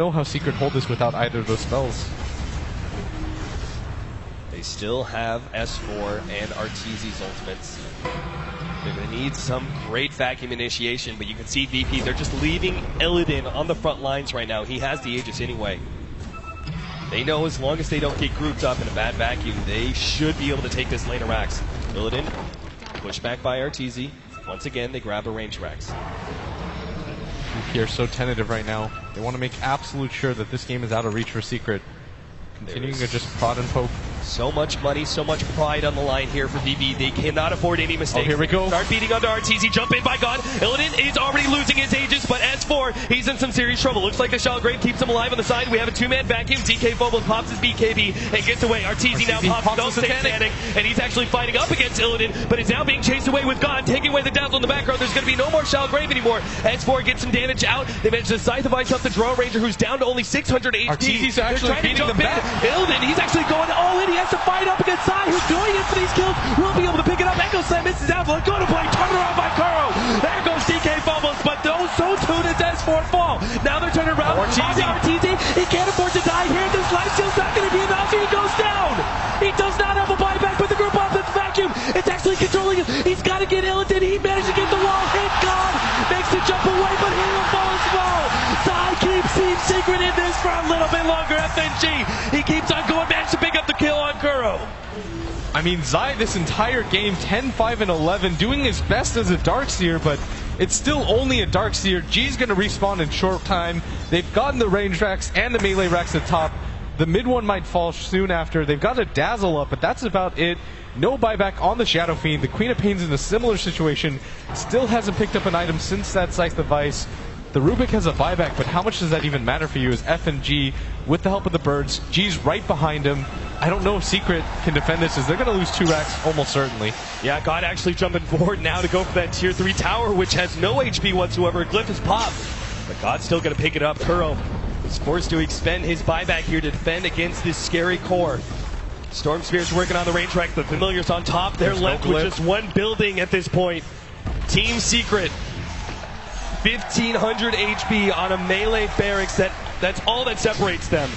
Know how Secret hold this without either of those spells. They still have S4 and Arteezy's ultimates. They're going to need some great vacuum initiation, but you can see VP, they're just leaving Illidan on the front lines right now. He has the Aegis anyway. They know as long as they don't get grouped up in a bad vacuum, they should be able to take this lane of Rax. Illidan, pushed back by Arteezy. Once again, they grab a range Rax. VP are so tentative right now. They want to make absolute sure that this game is out of reach for Secret. Continuing to just prod and poke. So much money, so much pride on the line here for VP. They cannot afford any mistakes. Oh, here we go. Start beating onto Arteezy. Jump in by God. Illidan is already losing his Aegis, but S4, he's in some serious trouble. Looks like the Shalgrave keeps him alive on the side. We have a two-man vacuum. DK Phobos pops his BKB and gets away. Arteezy now pops no Satanic, and he's actually fighting up against Illidan, but is now being chased away with God, taking away the Dazzle in the background. There's going to be no more Shalgrave anymore. S4 gets some damage out. They managed to Scythe of Ice up the Draw Ranger, who's down to only 600 HP. Arteezy's actually beating them back. Illidan, he's actually going all in. He has to fight up against Sai, who's going in for these kills. Will be able to pick it up. Echo Slam misses out. Let go to play. Turn around by Kuro. There goes DK Phobos, but those so tuned as S4 fall. Now they're turning around. Arteezy, he can't afford to die here. This life steal's not going to be enough. He goes down. He does not have a buyback, but the group off the vacuum. It's actually controlling him. He's got to get Illidan. He managed to get the wall hit. God makes the jump away, but he will fall as well. Sai keeps Team Secret in this for a little bit longer. FNG, he keeps on going. Managed to pick up the kill on Kuro. I mean, Zai this entire game, 10-5 and 11, doing his best as a Darkseer, but it's still only a Darkseer. G's going to respawn in short time. They've gotten the range racks and the melee racks at top. The mid one might fall soon after. They've got a Dazzle up, but that's about it. No buyback on the Shadow Fiend. The Queen of Pain's in a similar situation. Still hasn't picked up an item since that Scythe of Ice. The Rubik has a buyback, but how much does that even matter for you as F and G, with the help of the birds, G's right behind him. I don't know if Secret can defend this, as they're going to lose 2 racks almost certainly. Yeah, God actually jumping forward now to go for that tier 3 tower, which has no HP whatsoever. Glyph is popped, but God's still going to pick it up. Kuro is forced to expend his buyback here to defend against this scary core. Storm Spear's working on the range rack, the Familiar's on top. They're left with just one building at this point. Team Secret, 1,500 HP on a melee barracks. That's all that separates them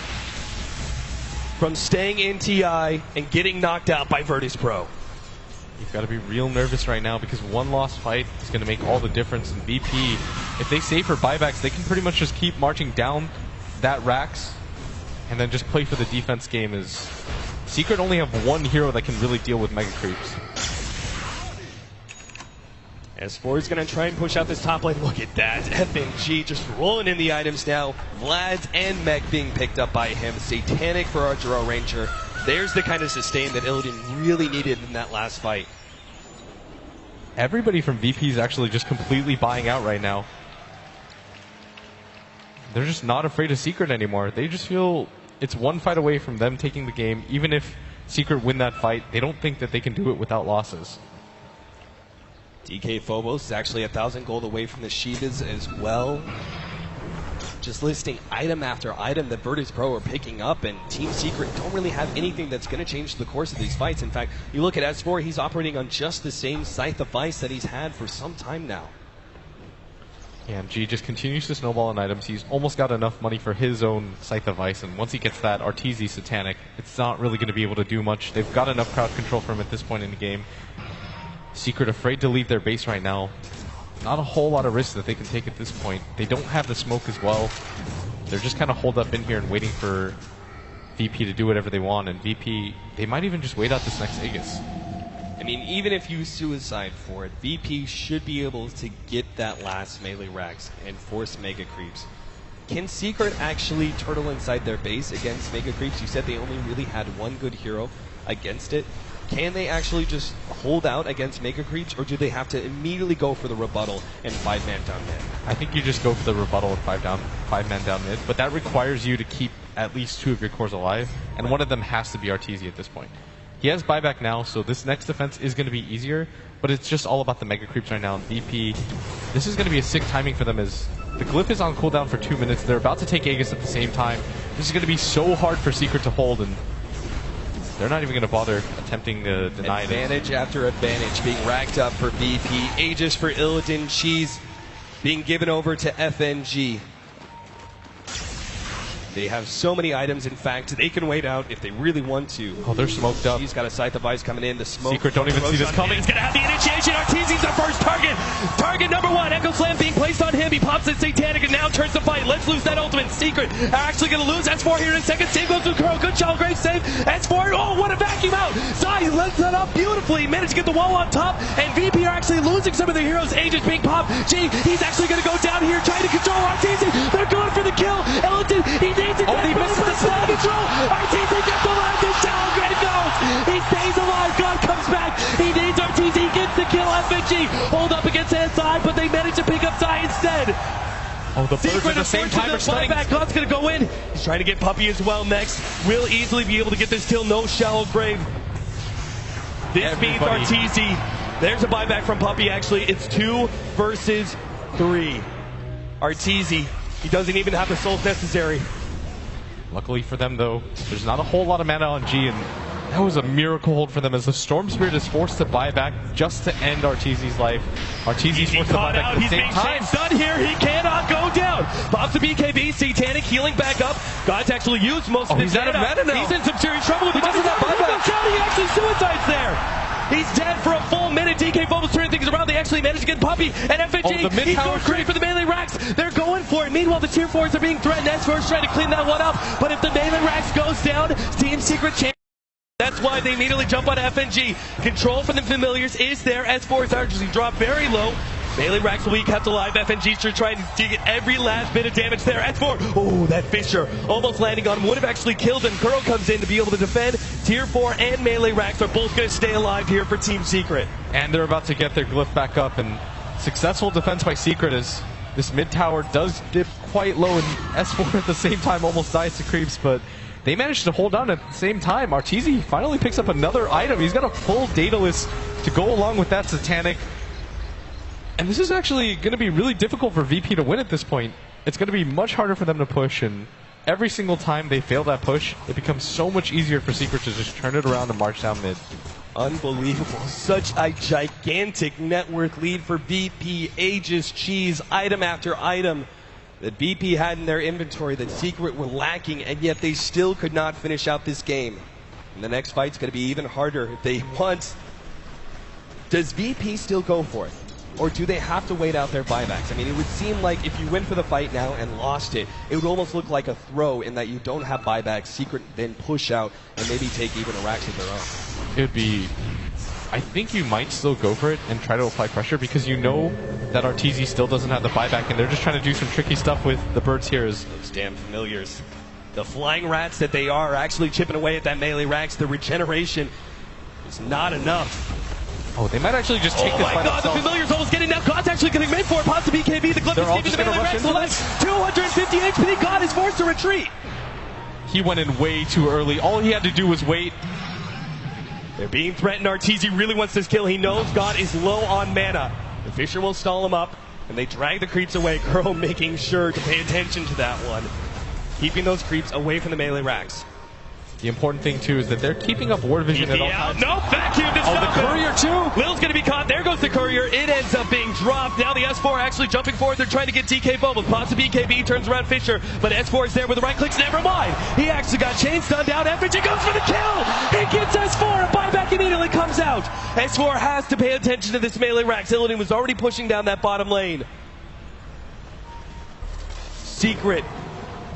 from staying in TI and getting knocked out by Virtus Pro. You've got to be real nervous right now because one lost fight is going to make all the difference. And VP, if they save for buybacks, they can pretty much just keep marching down that racks and then just play for the defense game. As Secret only have one hero that can really deal with Mega Creeps. S4 is going to try and push out this top lane. Look at that. FNG just rolling in the items now. Vlad and Meg being picked up by him. Satanic for our Draw Ranger. There's the kind of sustain that Illidan really needed in that last fight. Everybody from VP is actually just completely buying out right now. They're just not afraid of Secret anymore. They just feel it's one fight away from them taking the game. Even if Secret win that fight, they don't think that they can do it without losses. DK Phobos is actually 1,000 gold away from the Shivas as well. Just listing item after item that Virtus Pro are picking up, and Team Secret don't really have anything that's going to change the course of these fights. In fact, you look at S4, he's operating on just the same Scythe of Ice that he's had for some time now. Yeah, and G just continues to snowball on items. He's almost got enough money for his own Scythe of Ice, and once he gets that Arteezy Satanic, it's not really going to be able to do much. They've got enough crowd control for him at this point in the game. Secret afraid to leave their base right now. Not a whole lot of risk that they can take at this point. They don't have the smoke as well. They're just kind of holed up in here and waiting for VP to do whatever they want. And VP, they might even just wait out this next Aegis. I mean, even if you suicide for it, VP should be able to get that last melee racks and force Mega Creeps. Can Secret actually turtle inside their base against Mega Creeps? You said they only really had one good hero against it. Can they actually just hold out against Mega Creeps, or do they have to immediately go for the rebuttal and 5-man down mid? I think you just go for the rebuttal and 5-man down mid, but that requires you to keep at least 2 of your cores alive, and one of them has to be Arteezy at this point. He has buyback now, so this next defense is going to be easier, but it's just all about the Mega Creeps right now. And VP, this is going to be a sick timing for them as the Glyph is on cooldown for 2 minutes. They're about to take Aegis at the same time. This is going to be so hard for Secret to hold, and they're not even going to bother attempting to deny it. Advantage after advantage being racked up for VP. Aegis for Illidan. Cheese being given over to FNG. They have so many items, in fact, they can wait out if they really want to. Oh, they're smoked up. He's got a scythe device coming in. The smoke. Secret don't even see this coming. He's going to have the initiation. Arteezy's our first target. Target number one. Echo Slam being placed on him. He pops it Satanic and now turns the fight. Let's lose that ultimate. Secret actually going to lose. S4 here in a second. Save goes to Curl. Good shot. Great save. S4. Oh, what a vacuum out. Zai lets that up beautifully. Managed to get the wall on top. And VP are actually losing some of their heroes. Aegis being popped. G, he's actually going to go down here trying to control Arteezy. They're going for the kill. Ellington, he needs it. Oh, he misses the snap. Control. Arteezy gets the last hit. Shallow Grave goes. He stays alive. God comes back. He needs Arteezy. He gets the kill. FNG hold up against SI, but they manage to pick up Zai instead. Oh, the birds at the same time are stunning. God's going to go in. He's trying to get Puppey as well next. Will easily be able to get this kill. No Shallow Grave. This means Arteezy. There's a buyback from Puppey, actually. It's 2 versus 3. Arteezy, he doesn't even have the souls necessary. Luckily for them, though, there's not a whole lot of mana on G, and that was a miracle hold for them as the Storm Spirit is forced to buy back just to end Arteezy's life. Arteezy's forced to buy back at the same time. He's done here. He cannot go down. Pops the BKB. Satanic healing back up. God's actually used most of his mana. He's out of mana now. He's in some serious trouble with the doesn't have buyback. He actually suicides there. He's dead for a full minute. DK Phobos turning things around. They actually managed to get Puppey and FNG. He's going great for the melee racks. They're going for it. Meanwhile, the tier 4s are being threatened. S4's trying to clean that one up. But if the melee racks goes down, Team Secret champion. That's why they immediately jump on FNG. Control from the familiars is there. S4's actually dropped very low. Melee racks will be kept alive. FNG's trying to get every last bit of damage there. S4, oh, that Fisher almost landing on him. Would have actually killed him. Curl comes in to be able to defend. Tier 4 and melee racks are both going to stay alive here for Team Secret. And they're about to get their glyph back up. And successful defense by Secret as this mid tower does dip quite low. And S4 at the same time almost dies to creeps, but they managed to hold on at the same time. Arteezy finally picks up another item. He's got a full Daedalus to go along with that Satanic. And this is actually going to be really difficult for VP to win at this point. It's going to be much harder for them to push, and every single time they fail that push, it becomes so much easier for Secret to just turn it around and march down mid. Unbelievable. Such a gigantic net worth lead for VP. Aegis, cheese, item after item that VP had in their inventory that Secret were lacking, and yet they still could not finish out this game. And the next fight's going to be even harder if they want. Does VP still go for it? Or do they have to wait out their buybacks? I mean, it would seem like if you went for the fight now and lost it, it would almost look like a throw in that you don't have buybacks. Secret then push out and maybe take even a racks of their own. It would be... I think you might still go for it and try to apply pressure because you know that Arteezy still doesn't have the buyback and they're just trying to do some tricky stuff with the birds here. Those damn familiars. The flying rats that they are actually chipping away at that melee racks. The regeneration is not enough. Oh, they might actually just take this by themselves. Oh my god, the familiar's almost getting down. God's actually getting made for it. Pops the BKB. The clip is keeping the melee racks alive. 250 HP. God is forced to retreat. He went in way too early. All he had to do was wait. They're being threatened. Arteezy really wants this kill. He knows God is low on mana. The Fisher will stall him up, and they drag the creeps away. Curl making sure to pay attention to that one. Keeping those creeps away from the melee racks. The important thing, too, is that they're keeping up ward vision at all times. No, vacuum to stop the courier, too. Lil's going to be caught. There goes the courier. It ends up being dropped. Now the S4 actually jumping forward. They're trying to get DK Phobos. Pops the BKB, turns around Fisher, but S4 is there with the right clicks. Never mind. He actually got chain stunned down. FNG goes for the kill. He gets S4. A buyback immediately comes out. S4 has to pay attention to this melee rack. Illidan was already pushing down that bottom lane. Secret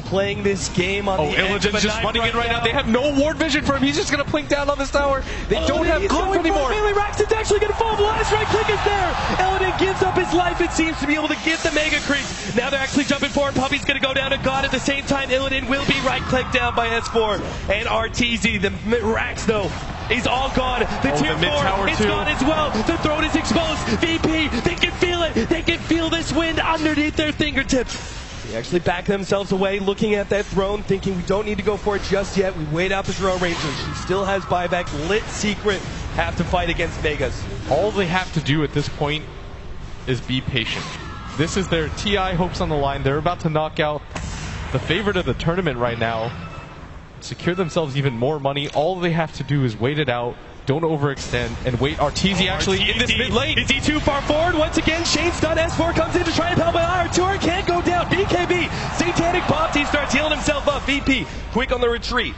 playing this game on the edge of a just running in right now. They have no ward vision for him. He's just going to plink down on this tower. They don't have glyph anymore. Melee racks, it's actually going to fall. Last right click is there. Illidan gives up his life. It seems to be able to get the mega creeps. Now they're actually jumping forward. Puppey's going to go down to God at the same time. Illidan will be right clicked down by S4 and Arteezy. The racks though, he's all gone. The tier 4 is gone as well. The throne is exposed. VP, they can feel it. They can feel this wind underneath their fingertips. They actually back themselves away, looking at that throne, thinking we don't need to go for it just yet. We wait out the Drone Ranger. She still has buyback. Lit Secret have to fight against Vegas. All they have to do at this point is be patient. This is their TI hopes on the line. They're about to knock out the favorite of the tournament right now, secure themselves even more money. All they have to do is wait it out, Don't overextend and wait. Arteezy actually in this mid lane. Is he too far forward? Once again, Shane stun. S4 comes in to try and help out. Artur can't go down. BKB, Satanic popped. He starts healing himself up. VP, quick on the retreat.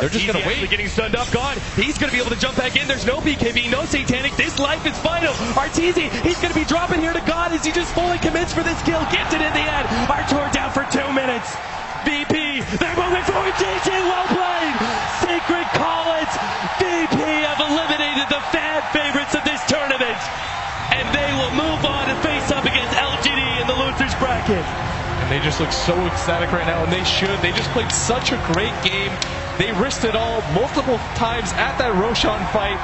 They're just going to wait. Getting stunned up. God, he's going to be able to jump back in. There's no BKB, no Satanic. This life is final. Arteezy, he's going to be dropping here to God as he just fully commits for this kill. Gets it in the end. Artur down for 2 minutes. VP, they're moving forward. GG, well played. Secret College. VP have eliminated the fan favorites of this tournament. And they will move on and face up against LGD in the losers bracket. And they just look so ecstatic right now, and they should. They just played such a great game. They risked it all multiple times at that Roshan fight.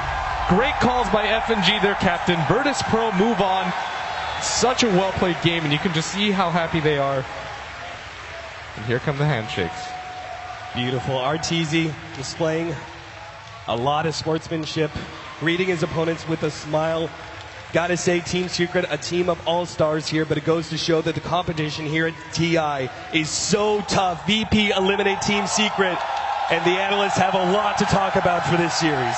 Great calls by FNG, their captain. Virtus Pro move on. Such a well-played game, and you can just see how happy they are. And here come the handshakes. Beautiful. Arteezy displaying a lot of sportsmanship, greeting his opponents with a smile. Gotta say, Team Secret, a team of all-stars here, but it goes to show that the competition here at TI is so tough. VP eliminate Team Secret, and the analysts have a lot to talk about for this series.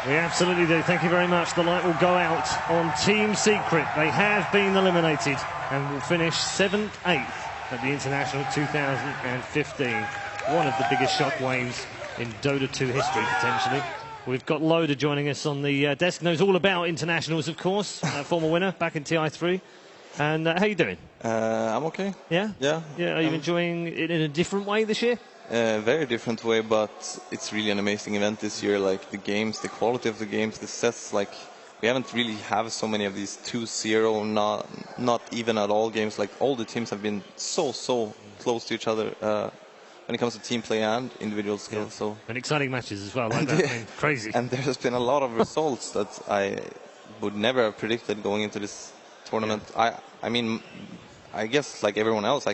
We absolutely do. Thank you very much. The light will go out on Team Secret. They have been eliminated and will finish 7th, 8th at the International 2015. One of the biggest shockwaves in Dota 2 history, potentially. We've got Loader joining us on the desk. Knows all about internationals, of course. Former winner back in TI3. And how you doing? I'm okay. Yeah? Yeah. Are you enjoying it in a different way this year? Very different way, but it's really an amazing event this year. Like the games, the quality of the games, the sets. Like we haven't really have so many of these 2-0, not even at all games. Like all the teams have been so close to each other when it comes to team play and individual skills. Yeah. So and exciting matches as well. Like that. I mean, crazy. And there's been a lot of results that I would never have predicted going into this tournament. I mean, I guess like everyone else, I